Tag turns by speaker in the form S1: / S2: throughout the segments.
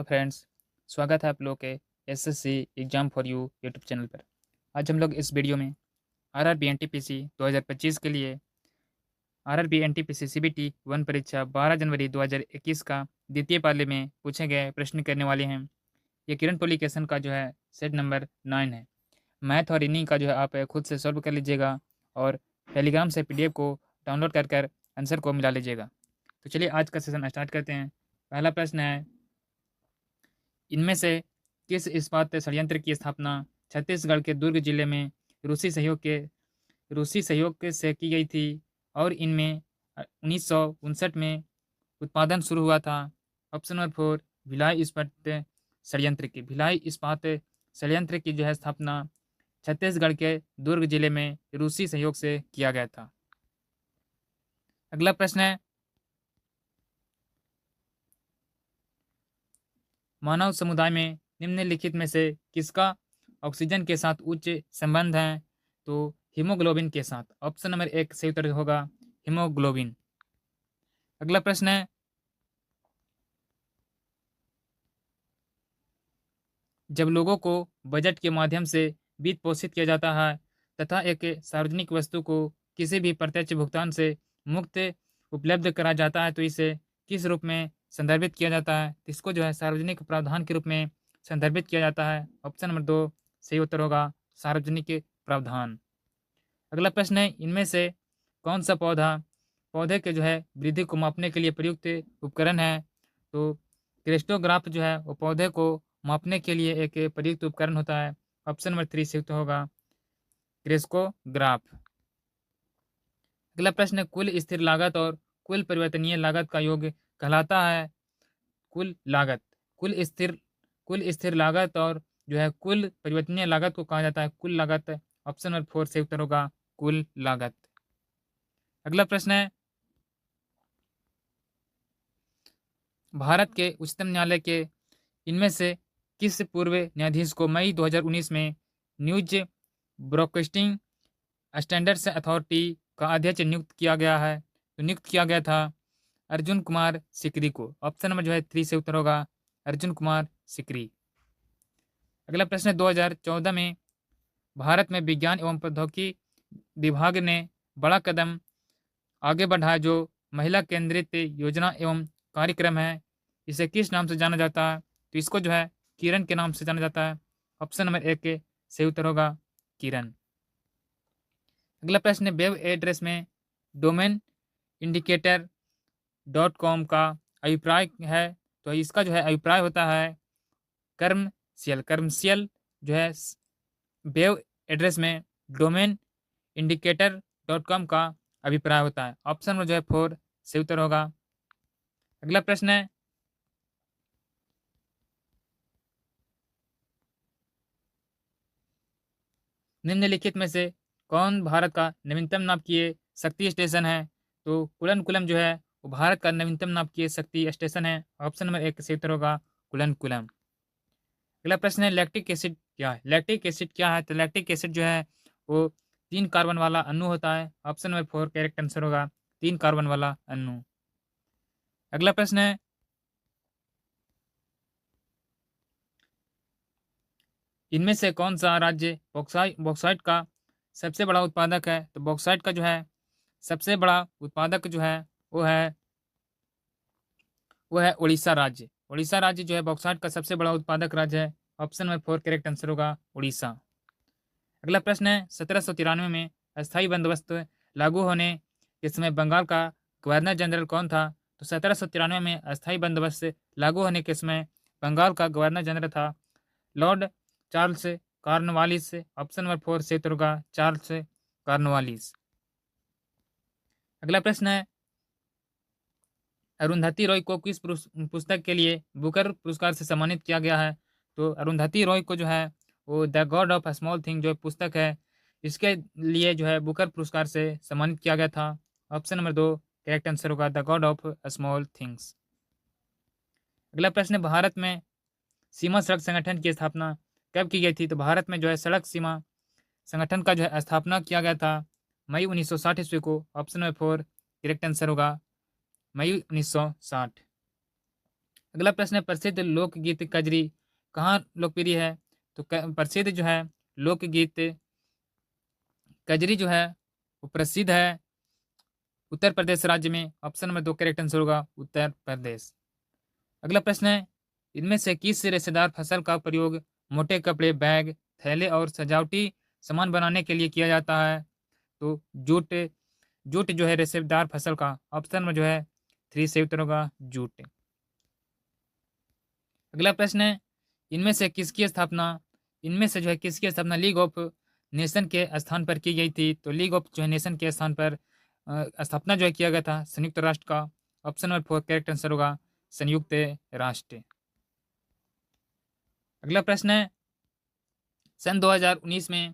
S1: Friends, स्वागत है आप लोगों के SSC exam for you YouTube channel पर। आज हम लोग इस वीडियो में आरआरबी एनटीपीसी 2025 के लिए आरआरबी एनटीपीसी सीबीटी 1 परीक्षा 12 जनवरी 2021 का द्वितीय पाले में पूछे गए प्रश्न करने वाले हैं। ये किरण पब्लिकेशन का जो है सेट नंबर 9 है। मैथ और रीजनिंग का जो है आप खुद से सॉल्व कर लीजिएगा और टेलीग्राम से पीडीएफ को डाउनलोड कर कर आंसर को मिला लीजिएगा। तो चलिए आज का सेशन स्टार्ट करते हैं। पहला प्रश्न है, इनमें से किस इस्पात संयंत्र की स्थापना छत्तीसगढ़ के दुर्ग जिले में रूसी सहयोग से की गई थी और इनमें 1959 में उत्पादन शुरू हुआ था? ऑप्शन नंबर 4, भिलाई इस्पात संयंत्र की जो है स्थापना छत्तीसगढ़ के दुर्ग जिले में रूसी सहयोग से किया गया था। अगला प्रश्न है, मानव समुदाय में निम्नलिखित में से किसका ऑक्सीजन के साथ उच्च संबंध है? तो हीमोग्लोबिन के साथ। ऑप्शन नंबर 1 सही उत्तर होगा हीमोग्लोबिन। अगला प्रश्न है, जब लोगों को बजट के माध्यम से वित्त पोषित किया जाता है तथा एक सार्वजनिक वस्तु को किसी भी प्रत्यक्ष भुगतान से मुक्त उपलब्ध कराया जाता है तो इसे किस रूप में संदर्भित किया जाता है? तो इसको जो है सार्वजनिक प्रावधान के रूप में संदर्भित किया जाता है। ऑप्शन नंबर 2 सही उत्तर होगा सार्वजनिक प्रावधान। अगला प्रश्न है, इनमें से कौन सा पौधे के जो है वृद्धि को मापने के लिए प्रयुक्त उपकरण है? तो क्रेस्टोग्राफ जो है वो पौधे को मापने के लिए एक प्रयुक्त उपकरण होता है। ऑप्शन नंबर 3 सही उत्तर होगा क्रेस्कोग्राफ। अगला प्रश्न, कुल स्थिर लागत और कुल परिवर्तनीय लागत का योग कहलाता है? कुल लागत, कुल स्थिर लागत और जो है कुल परिवर्तनीय लागत को कहा जाता है कुल लागत। ऑप्शन नंबर 4 सही उत्तर होगा कुल लागत। अगला प्रश्न है, भारत के उच्चतम न्यायालय के इनमें से किस पूर्व न्यायाधीश को मई 2019 में न्यूज ब्रॉडकास्टिंग स्टैंडर्ड्स अथॉरिटी का अध्यक्ष नियुक्त किया गया था? अर्जुन कुमार सिकरी को। ऑप्शन नंबर जो है 3 से उत्तर होगा अर्जुन कुमार सिकरी। अगला प्रश्न है, 2014 में भारत में विज्ञान एवं प्रौद्योगिकी विभाग ने बड़ा कदम आगे बढ़ाया जो महिला केंद्रित योजना एवं कार्यक्रम है, इसे किस नाम से जाना जाता है? तो इसको जो है किरण के नाम से जाना जाता है। ऑप्शन नंबर 1 के सही उत्तर होगा किरण। अगला प्रश्न है, वेब एड्रेस में डोमेन इंडिकेटर .com का अभिप्राय है? तो इसका जो है अभिप्राय होता है कर्मशियल जो है वेब एड्रेस में डोमेन इंडिकेटर .com का अभिप्राय होता है। ऑप्शन में जो है 4 सही उत्तर होगा। अगला प्रश्न है, निम्नलिखित में से कौन भारत का नवीनतम नाभिकीय शक्ति स्टेशन है? तो कुलम जो है वो भारत का नवीनतम नाभिकीय शक्ति स्टेशन है। ऑप्शन नंबर 1 सही उत्तर होगा कुलम। अगला प्रश्न है, लैक्टिक एसिड क्या है? लैक्टिक एसिड क्या है? तो लैक्टिक एसिड जो है वो 3 कार्बन वाला अणु होता है। ऑप्शन नंबर 4 करेक्ट आंसर होगा 3 कार्बन वाला अणु। अगला प्रश्न है, इनमें से कौन सा राज्य बॉक्साइट का सबसे बड़ा उत्पादक है? तो बॉक्साइट का जो है सबसे बड़ा उत्पादक जो है वो है उड़ीसा राज्य। उड़ीसा राज्य जो है बॉक्साइट का सबसे बड़ा उत्पादक राज्य है। ऑप्शन नंबर 4 करेक्ट आंसर होगा उड़ीसा। अगला प्रश्न है, 1793 में अस्थायी बंदोबस्त लागू होने के समय बंगाल का गवर्नर जनरल कौन था? तो 1793 में अस्थायी बंदोबस्त लागू होने के समय बंगाल का गवर्नर जनरल था Lord Charles Cornwallis. Option number 4 से उत्तर होगा चार्ल्स कॉर्नवालिस। अगला प्रश्न है, अरुंधति रॉय को किस पुस्तक के लिए बुकर पुरस्कार से सम्मानित किया गया है? तो अरुंधति रॉय को जो है वो the God of small thing जो पुस्तक है इसके लिए जो है बुकर पुरस्कार से सम्मानित किया गया था। ऑप्शन नंबर 2 करेक्ट आंसर होगा the God of small things. अगला प्रश्न है, भारत में सीमा सड़क संगठन की स्थापना कब की गई थी? तो भारत में जो है सड़क सीमा संगठन का जो है स्थापना किया गया था मई 1960 ईस्वी को। ऑप्शन नंबर 4 करेक्ट आंसर होगा मई 1960। अगला प्रश्न है, प्रसिद्ध लोकगीत कजरी कहाँ लोकप्रिय है? तो प्रसिद्ध जो है लोकगीत कजरी जो है वो प्रसिद्ध है उत्तर प्रदेश राज्य में। ऑप्शन नंबर 2 करेक्ट आंसर होगा उत्तर प्रदेश। अगला प्रश्न है, इनमें से किस रेशेदार फसल का प्रयोग मोटे कपड़े, बैग, थैले और सजावटी सामान बनाने के लिए किया जाता है? तो जूट। जूट जो है रेशेदार फसल का। ऑप्शन में जो है 3 से उत्तर होगा जूट। अगला प्रश्न है, इनमें से किसकी स्थापना इनमें से जो है किसकी स्थापना लीग ऑफ नेशन के स्थान पर की गई थी? तो लीग ऑफ जो है नेशन के स्थान पर स्थापना जो है किया गया था संयुक्त राष्ट्र का। ऑप्शन नंबर 4 करेक्ट आंसर होगा संयुक्त राष्ट्र। अगला प्रश्न है, सन 2019 में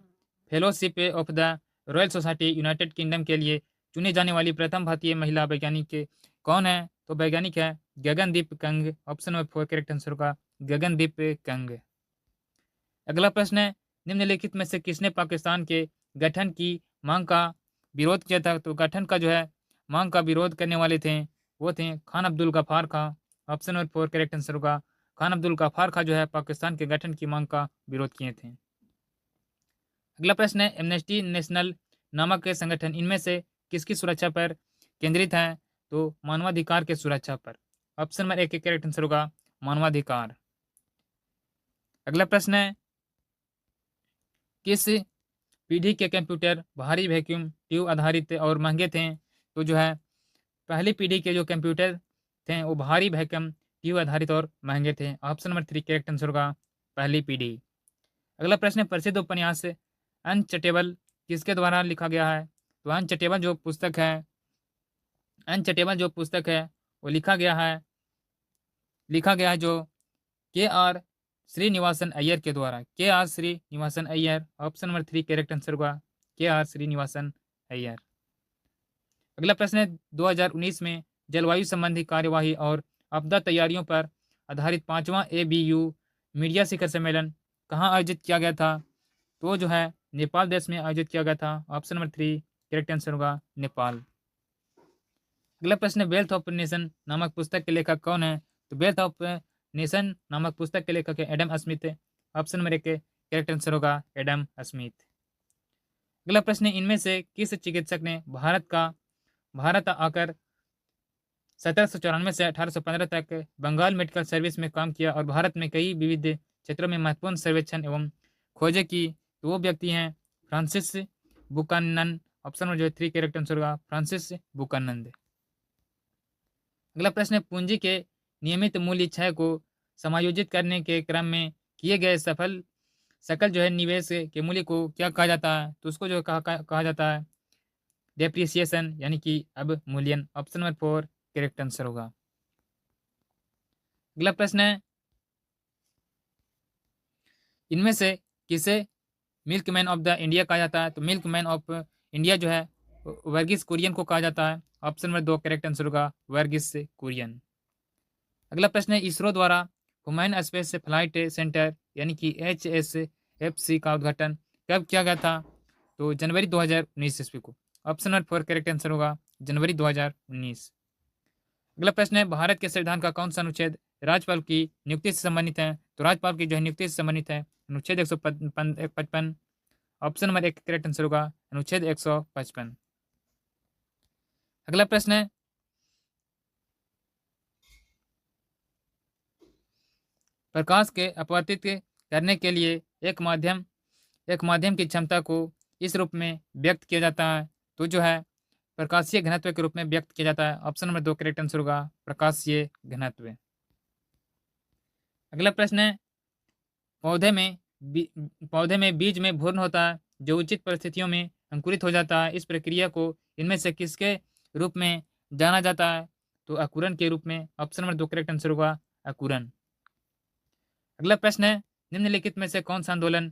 S1: fellowship of the royal society United kingdom के लिए चुनी जाने वाली प्रथम भारतीय महिला वैज्ञानिक कौन है? तो वैज्ञानिक है Gagandeep Kang. Option number 4 correct answer होगा गगनदीप कंग। अगला प्रश्न है, निम्नलिखित में से किसने पाकिस्तान के गठन की मांग का विरोध किया था? तो गठन का जो है मांग का विरोध करने वाले थे वो थे खान अब्दुल गफ्फार खां। ऑप्शन नंबर 4 करेक्ट आंसर होगा खान अब्दुल गफ्फार खां जो है पाकिस्तान के गठन की मांग का विरोध किए थे। अगला प्रश्न है, एमनेस्टी नेशनल नामक संगठन इनमें से किसकी सुरक्षा पर केंद्रित है? तो मानवाधिकार के सुरक्षा पर। ऑप्शन नंबर 1 करेक्ट आंसर होगा मानवाधिकार। अगला प्रश्न है, किस पीढ़ी के कंप्यूटर भारी वैक्यूम ट्यूब आधारित और महंगे थे? तो जो है पहली पीढ़ी के जो कंप्यूटर थे वो भारी वैक्यूम ट्यूब आधारित और महंगे थे। ऑप्शन नंबर 3 करेक्ट आंसर होगा पहली पीढ़ी। अगला प्रश्न है, प्रसिद्ध उपन्यास अनचटेबल किसके द्वारा लिखा गया है? तो अनचटेबल जो पुस्तक है वो लिखा गया है जो के आर श्रीनिवासन अय्यर के द्वारा। K R Srinivasan Iyer. Option number 3 correct answer होगा के आर श्रीनिवासन अय्यर। अगला प्रश्न है, 2019 में जलवायु संबंधी कार्यवाही और आपदा तैयारियों पर आधारित 5वां ABU मीडिया शिखर सम्मेलन कहाँ आयोजित किया गया था? तो जो है नेपाल देश में आयोजित किया गया था। ऑप्शन नंबर 3 करेक्ट आंसर होगा नेपाल। अगला प्रश्न है, वेल्थ ऑफ नेशन नामक पुस्तक के लेखक कौन है? तो वेल्थ ऑफ नेशन नामक पुस्तक के लेखक है Adam Smith. Option number 1 correct answer होगा एडम स्मिथ। अगला प्रश्न है, इनमें से किस चिकित्सक ने भारत आकर 1794 से 1815 तक बंगाल मेडिकल सर्विस में काम किया और भारत में कई विविध क्षेत्रों में महत्वपूर्ण सर्वेक्षण एवं खोजें की? तो वो व्यक्ति हैं Francis Buchanan. Option number 3 correct answer होगा फ्रांसिस बुकानन। अगला प्रश्न है, पूंजी के नियमित मूल्य क्षय को समायोजित करने के क्रम में किए गए सकल जो है निवेश के मूल्य को क्या कहा जाता है? तो उसको जो कहा जाता है डेप्रिसिएशन यानी कि अवमूल्यन। ऑप्शन नंबर 4 करेक्ट आंसर होगा। अगला प्रश्न है, इनमें से किसे मिल्कमैन ऑफ द इंडिया कहा जाता है? तो मिल्कमैन ऑफ इंडिया जो है वर्गीस कुरियन को कहा जाता है। ऑप्शन नंबर 2 करेक्ट आंसर होगा वर्गीस कुरियन। अगला प्रश्न है, इसरो द्वारा हुमायूं स्पेस फ्लाइट सेंटर यानी कि HSFC का उद्घाटन कब किया गया था? तो जनवरी 2019 ईस्वी को। ऑप्शन नंबर 4 करेक्ट आंसर होगा जनवरी 2019। अगला प्रश्न है, भारत के संविधान का कौन सा अनुच्छेद राज्यपाल की नियुक्ति से संबंधित है? तो राज्यपाल की जो है नियुक्ति से संबंधित है अनुच्छेद 155। ऑप्शन नंबर 1 करेक्ट आंसर होगा अनुच्छेद 155। अगला प्रश्न है, प्रकाश के अपवर्तित करने के लिए एक माध्यम की क्षमता को इस रूप में व्यक्त किया जाता है? तो जो है प्रकाशीय घनत्व के रूप में व्यक्त किया जाता है। ऑप्शन नंबर 2 करेक्ट आंसर होगा प्रकाशीय घनत्व। अगला प्रश्न है, पौधे में बीज में भ्रूण होता है जो उचित परिस्थितियों में अंकुरित हो जाता है। इस प्रक्रिया को इनमें से किसके रूप में जाना जाता है? तो अंकुरन के रूप में। ऑप्शन नंबर 2 करेक्ट आंसर होगा अंकुरन। अगला प्रश्न है, निम्नलिखित में से कौन सा आंदोलन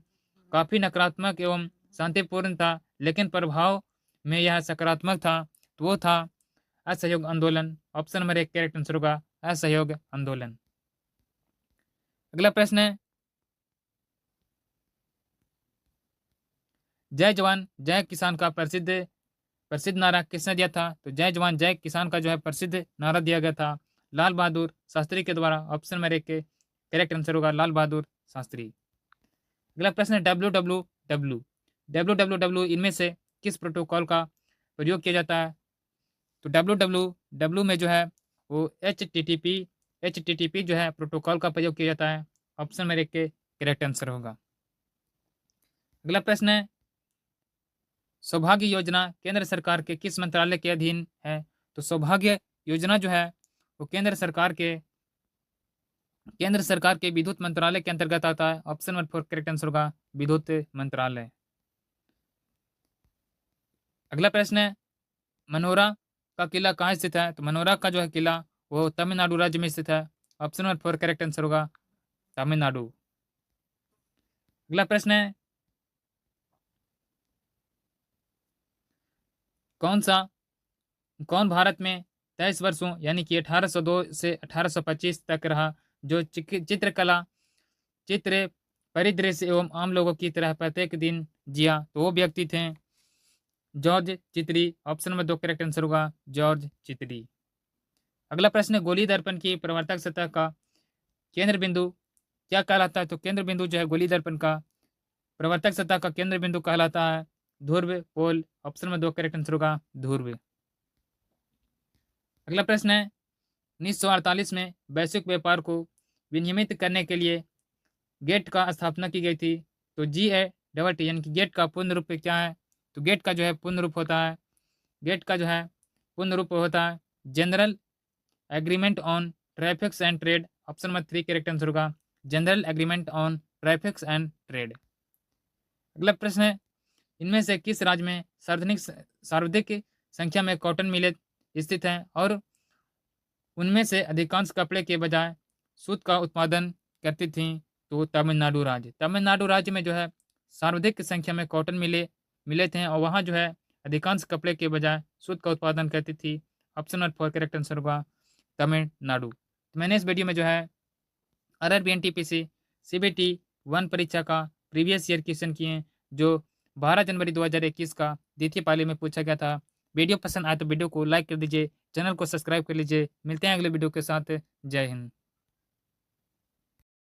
S1: काफी नकारात्मक एवं शांतिपूर्ण था लेकिन प्रभाव में यह सकारात्मक था? तो वो था असहयोग आंदोलन। ऑप्शन नंबर 1 करेक्ट आंसर होगा असहयोग आंदोलन। अगला प्रश्न है, जय जवान जय किसान का प्रसिद्ध नारा किसने दिया था? तो जय जवान जय किसान का जो है प्रसिद्ध नारा दिया गया था लाल बहादुर शास्त्री के द्वारा। ऑप्शन नंबर 1 के करेक्ट आंसर होगा लाल बहादुर शास्त्री। अगला प्रश्न है डब्ल्यू इनमें से किस प्रोटोकॉल का प्रयोग किया जाता है? तो डब्ल्यू में जो है वो एच टी पी जो है प्रोटोकॉल का प्रयोग किया जाता है। ऑप्शन नंबर 1 के करेक्ट आंसर होगा। अगला प्रश्न है सौभाग्य योजना केंद्र सरकार के किस मंत्रालय के अधीन है? तो सौभाग्य योजना जो है वो केंद्र सरकार के विद्युत मंत्रालय के अंतर्गत आता है। ऑप्शन नंबर 4 करेक्ट आंसर होगा विद्युत मंत्रालय। अगला प्रश्न है मनोरा का किला कहाँ स्थित है? तो मनोरा का जो है किला वो तमिलनाडु राज्य में स्थित है। ऑप्शन नंबर 4 करेक्ट आंसर होगा तमिलनाडु। अगला प्रश्न है कौन भारत में 23 वर्षों यानी कि 1802 से 1825 तक रहा, जो चित्रकला चित्र परिदृश्य एवं आम लोगों की तरह प्रत्येक दिन जिया? तो वो व्यक्ति थे जॉर्ज चितरी। ऑप्शन नंबर 2 करेक्ट आंसर होगा जॉर्ज चितरी। अगला प्रश्न है गोली दर्पण की प्रवर्तक सतह का केंद्र बिंदु क्या कहलाता है? तो केंद्र बिंदु जो है गोली दर्पण का प्रवर्तक सतह का केंद्र बिंदु कहलाता है ध्रुव पोल। ऑप्शन नंबर 2 करेक्ट आंसर होगा ध्रुव। अगला प्रश्न है 1948 में वैश्विक व्यापार को विनियमित करने के लिए गेट का स्थापना की गई थी। तो GATT यानी कि गेट का पूर्ण रूप क्या है? तो गेट का जो है पूर्ण रूप होता है general agreement on traffics and trade. Option number 3 correct answer होगा general agreement on traffics and trade. अगला प्रश्न है इनमें से किस राज्य में सर्वाधिक संख्या में कॉटन मिलें स्थित हैं और उनमें से अधिकांश कपड़े के बजाय सूत का उत्पादन करती थीं? तो तमिलनाडु राज्य में जो है सर्वाधिक संख्या में कॉटन मिले थे और वहाँ जो है अधिकांश कपड़े के बजाय सूत का उत्पादन करती थी। ऑप्शन नंबर 4 करेक्ट आंसर होगा तमिलनाडु। तो मैंने इस वीडियो में जो है RRB NTPC CBT 1 परीक्षा का प्रीवियस ईयर क्वेश्चन किए जो 12 जनवरी 2021 का द्वितीय पाली में पूछा गया था। वीडियो पसंद आए तो वीडियो को लाइक कर दीजिए, चैनल को सब्सक्राइब कर लीजिए। मिलते हैं अगले वीडियो के साथ। जय हिंद।